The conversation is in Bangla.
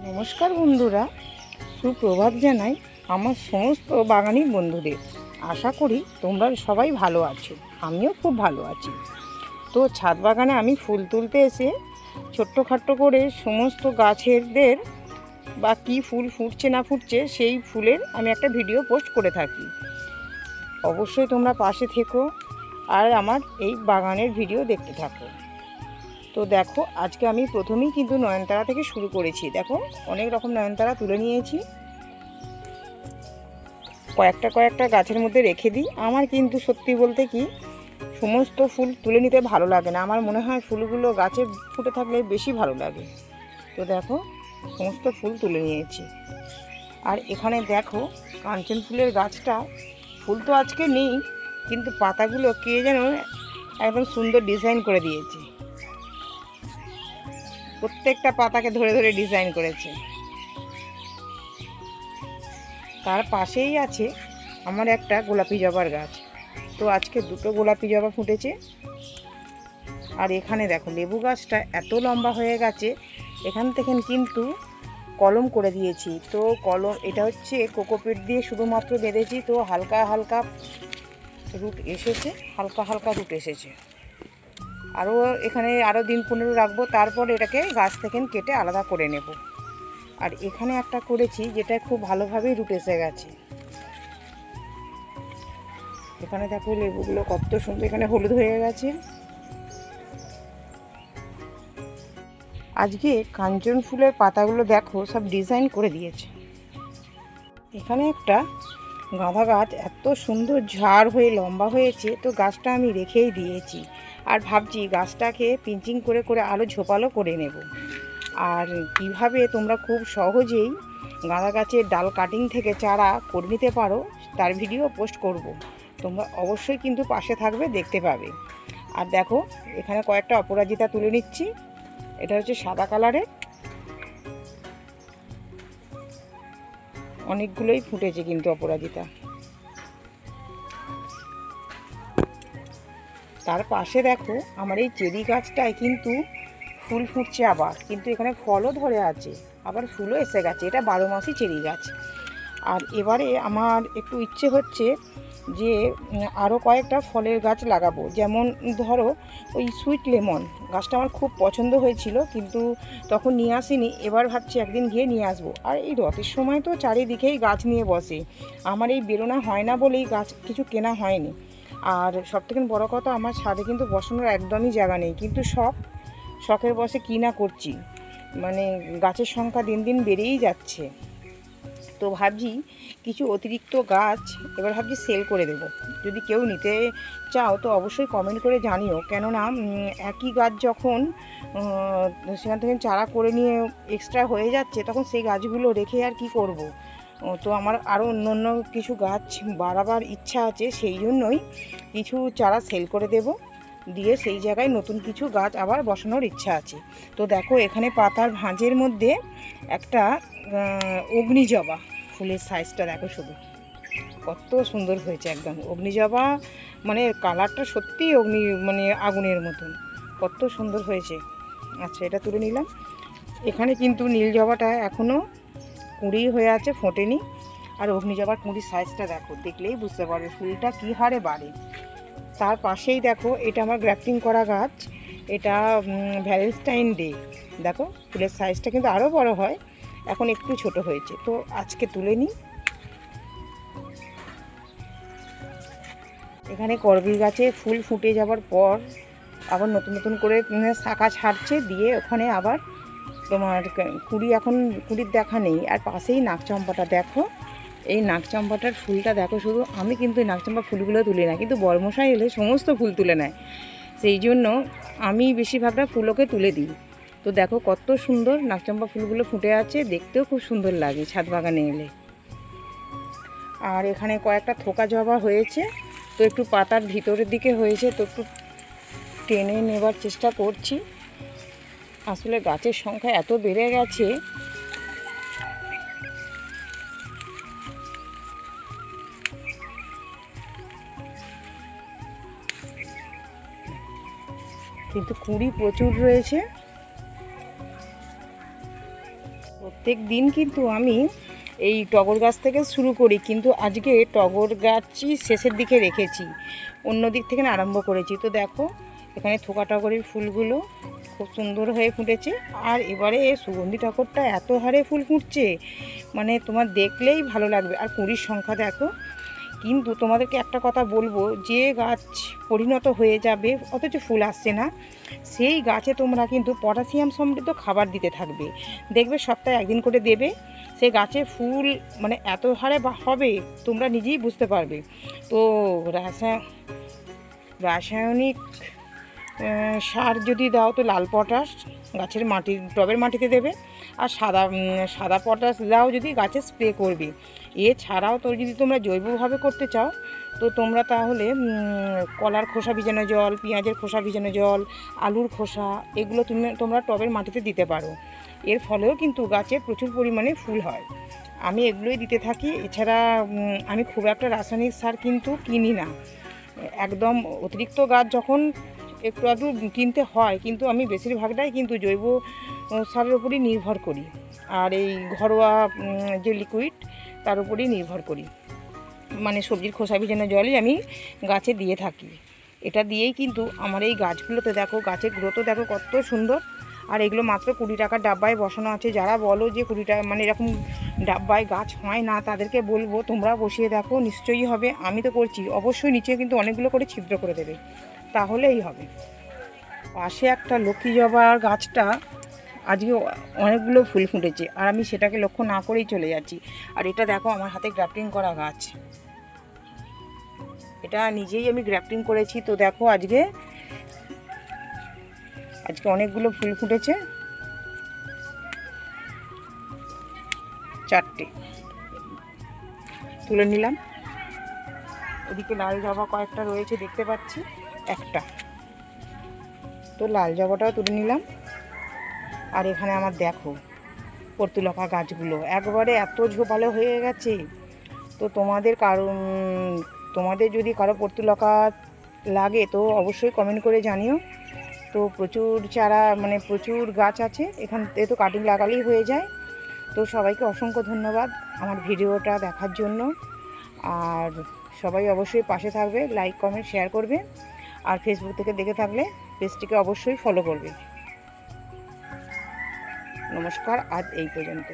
নমস্কার বন্ধুরা, সুপ্রভাত জানাই আমার সমস্ত বাগানি বন্ধুদের। আশা করি তোমরা সবাই ভালো আছো, আমিও খুব ভালো আছি। তো ছাদ বাগানে আমি ফুল তুলতে এসে ছোট্টখাট্টো করে সমস্ত গাছেরদের বা কী ফুল ফুটছে না ফুটছে সেই ফুলের আমি একটা ভিডিও পোস্ট করে থাকি। অবশ্যই তোমরা পাশে থেকো আর আমার এই বাগানের ভিডিও দেখতে থাকো। তো দেখো, আজকে আমি প্রথমেই কিন্তু নয়নতারা থেকে শুরু করেছি। দেখো, অনেক রকম নয়নতারা তুলে নিয়েছি, কয়েকটা গাছের মধ্যে রেখে দিই। আমার কিন্তু সত্যি বলতে কি সমস্ত ফুল তুলে নিতে ভালো লাগে না, আমার মনে হয় ফুলগুলো গাছে ফুটে থাকলে বেশি ভালো লাগে। তো দেখো, সমস্ত ফুল তুলে নিয়েছি। আর এখানে দেখো, কাঞ্চন ফুলের গাছটা ফুল তো আজকে নেই, কিন্তু পাতাগুলো কে যেন একদম সুন্দর ডিজাইন করে দিয়েছে। প্রত্যেকটা পাতাকে ধরে ধরে ডিজাইন করেছে। তার পাশেই আছে আমার একটা গোলাপি জবার গাছ। তো আজকে দুটো গোলাপি জবা ফুটেছে। আর এখানে দেখো, লেবু গাছটা এত লম্বা হয়ে গেছে, এখান থেকে কিন্তু কলম করে দিয়েছি। তো কলম এটা হচ্ছে কোকোপিট দিয়ে শুধুমাত্র বেঁধেছি। তো হালকা হালকা রুট এসেছে, হালকা রুট এসেছে। এখানে আরও দিন 15 রাখবো, তারপর এটাকে গাছ থেকে কেটে আলাদা করে নেব। আর এখানে একটা করেছি যেটা খুব ভালোভাবেই রুট এসে গেছে। এখানে দেখো লেবুগুলো কত সুন্দর, এখানে হলুদ হয়ে গেছে। আজকে কাঞ্চন ফুলের পাতাগুলো দেখো সব ডিজাইন করে দিয়েছে। এখানে একটা গাঁদা গাছ এত সুন্দর ঝাড় হয়ে লম্বা হয়েছে, তো গাছটা আমি রেখেই দিয়েছি। আর ভাবছি গাছটাকে পিঞ্চিং করে করে আরও ঝোপালো করে নেব। আর কিভাবে তোমরা খুব সহজেই গাঁদা গাছের ডাল কাটিং থেকে চারা করে নিতে পারো তার ভিডিও পোস্ট করব। তোমরা অবশ্যই কিন্তু পাশে থাকবে, দেখতে পাবে। আর দেখো, এখানে কয়েকটা অপরাজিতা তুলে নিচ্ছি। এটা হচ্ছে সাদা কালারের, অনেকগুলোই ফুটেছে কিন্তু অপরাজিতা। তার পাশে দেখো, আমার এই চেরি গাছটায় কিন্তু ফুল ফুটছে আবার, কিন্তু এখানে ফলও ধরে আছে, আবার ফুলও এসে গেছে। এটা 12 মাসই চেরি গাছ। আর এবারে আমার একটু ইচ্ছে হচ্ছে যে আরও কয়েকটা ফলের গাছ লাগাবো। যেমন ধরো ওই সুইট লেমন গাছটা আমার খুব পছন্দ হয়েছিল, কিন্তু তখন নিয়ে আসিনি। এবার ভাবছি একদিন গিয়ে নিয়ে আসবো। আর এই রথের সময় তো চারিদিকেই গাছ নিয়ে বসে, আমার এই বেরোনো হয় না বলেই গাছ কিছু কেনা হয়নি। আর সবথেকে বড় কথা, আমার ছাদে কিন্তু বসানোর একদমই জায়গা নেই, কিন্তু শখের বসে কী না করছি, মানে গাছের সংখ্যা দিন দিন বেড়েই যাচ্ছে। তো ভাবছি কিছু অতিরিক্ত গাছ এবার ভাবছি সেল করে দেব। যদি কেউ নিতে চাও তো অবশ্যই কমেন্ট করে জানিও, কেননা একই গাছ যখন সেখান থেকে চারা করে নিয়ে এক্সট্রা হয়ে যাচ্ছে, তখন সেই গাছগুলো রেখে আর কি করব। তো আমার আরও অন্য কিছু গাছ বাড়াবার ইচ্ছা আছে, সেই জন্যই কিছু চারা সেল করে দেব, দিয়ে সেই জায়গায় নতুন কিছু গাছ আবার বসানোর ইচ্ছা আছে। তো দেখো, এখানে পাতার ভাঁজের মধ্যে একটা অগ্নিজবা ফুলের সাইজটা দেখো, শুধু কত সুন্দর হয়েছে একদম। অগ্নিজবা মানে কালারটা সত্যিই মানে আগুনের মতন, কত সুন্দর হয়েছে। আচ্ছা, এটা তুলে নিলাম। এখানে কিন্তু নীল জবাটা এখনও কুঁড়ি হয়ে আছে, ফোটেনি। আর অগ্নিজবার কুঁড়ির সাইজটা দেখো, দেখলেই বুঝতে পারবে ফুলটা কী হারে বাড়ে। তার পাশেই দেখো, এটা আমার গ্রাফটিং করা গাছ, এটা ভ্যালেন্টাইন ডে। দেখো ফুলের সাইজটা কিন্তু আরও বড় হয়, এখন একটু ছোট হয়েছে। তো আজকে তুলে নিই। এখানে করবি গাছে ফুল ফুটে যাওয়ার পর আবার নতুন করে শাখা ছাড়ছে, দিয়ে ওখানে আবার তোমার কুঁড়ি, এখন কুঁড়ির দেখা নেই। আর পাশেই নাকচম্পাটা দেখো, এই নাকচম্পাটার ফুলটা দেখো শুধু। আমি কিন্তু এই নাকচম্পা ফুলগুলো তুলি না, কিন্তু বর্মশাই এলে সমস্ত ফুল তুলে নেয়, সেই জন্য আমি বেশিরভাগটা ফুলকে তুলে দিই। তো দেখো কত সুন্দর নাকচম্পা ফুলগুলো ফুটে আছে, দেখতেও খুব সুন্দর লাগে ছাদ বাগানে এলে। আর এখানে কয়েকটা থোকা জবা হয়েছে, তো একটু পাতার ভিতরের দিকে হয়েছে, তো একটু টেনে নেবার চেষ্টা করছি। আসলে গাছের সংখ্যা এত বেড়ে গেছে, কিন্তু কুঁড়ি প্রচুর রয়েছে। প্রত্যেক দিন কিন্তু আমি এই টগর গাছ থেকে শুরু করি, কিন্তু আজকে টগর গাছই শেষের দিকে রেখেছি, অন্য দিক থেকে আরম্ভ করেছি। তো দেখো এখানে থোকা টগরের ফুলগুলো খুব সুন্দর হয়ে ফুটেছে। আর এবারে সুগন্ধি টগরটা এত হারে ফুল ফুটছে, মানে তোমার দেখলেই ভালো লাগবে। আর কুঁড়ির সংখ্যা দেখো। কিন্তু তোমাদেরকে একটা কথা বলবো, যে গাছ পরিণত হয়ে যাবে অথচ ফুল আসছে না, সেই গাছে তোমরা কিন্তু পটাশিয়াম সমৃদ্ধ খাবার দিতে থাকবে। দেখবে সপ্তাহে একদিন করে দেবে, সে গাছে ফুল মানে এত হারে হবে তোমরা নিজেই বুঝতে পারবে। তো রাসায়নিক সার যদি দাও তো লাল পটাশ গাছের টবের মাটিতে দেবে, আর সাদা পটাশ দাও যদি গাছে স্প্রে করবে। এছাড়াও তো যদি তোমরা জৈবভাবে করতে চাও তো তোমরা তাহলে কলার খোসা ভিজানো জল, পেঁয়াজের খোসা ভিজানো জল, আলুর খোসা, এগুলো তোমরা টবের মাটিতে দিতে পারো। এর ফলেও কিন্তু গাছে প্রচুর পরিমাণে ফুল হয়। আমি এগুলোই দিতে থাকি। এছাড়া আমি খুব একটা রাসায়নিক সার কিন্তু কিনি না। একদম অতিরিক্ত গাছ যখন একটু আধটু কিনতে হয়, কিন্তু আমি বেশিরভাগটাই কিন্তু জৈব সারের উপরই নির্ভর করি, আর এই ঘরোয়া যে লিকুইড তার উপরেই নির্ভর করি। মানে সবজির খোসা ভিজানো জলই আমি গাছে দিয়ে থাকি। এটা দিয়েই কিন্তু আমার এই গাছগুলোতে দেখো গাছের গ্রোথও দেখো কত সুন্দর। আর এগুলো মাত্র 20 টাকার ডাব্বায় বসানো আছে। যারা বলো যে 20 টাকা মানে এরকম ডাব্বায় গাছ হয় না, তাদেরকে বলবো তোমরা বসিয়ে দেখো, নিশ্চয়ই হবে। আমি তো করছি। অবশ্যই নিচে কিন্তু অনেকগুলো করে ছিদ্র করে দেবে, তাহলেই হবে। পাশে একটা লক্ষ্মী জবা গাছটা আজকে অনেকগুলো ফুল ফুটেছে, আর আমি সেটাকে লক্ষ্য না করেই চলে যাচ্ছি। আর এটা দেখো আমার হাতে গ্রাফটিং করা গাছ, এটা নিজেই আমি গ্রাফটিং করেছি। তো দেখো আজকে অনেকগুলো ফুল ফুটেছে, 4টে তুলে নিলাম। ওদিকে লাল জবা কয়েকটা রয়েছে দেখতে পাচ্ছি, একটা তো লাল জবাটাও তুলে নিলাম। আর এখানে আমার দেখো পর্তুলকা গাছগুলো একবারে এত ঝোপালো হয়ে গেছে। তো তোমাদের যদি কারো পর্তুলকা লাগে তো অবশ্যই কমেন্ট করে জানিও। তো প্রচুর চারা মানে প্রচুর গাছ আছে এখান থেকে, তো কাটিং লাগালেই হয়ে যায়। তো সবাইকে অসংখ্য ধন্যবাদ আমার ভিডিওটা দেখার জন্য। আর সবাই অবশ্যই পাশে থাকবে, লাইক কমেন্ট শেয়ার করবে। আর ফেসবুক থেকে দেখে থাকলে পেজটিকে অবশ্যই ফলো করবে। নমস্কার, আজ এই পর্যন্ত।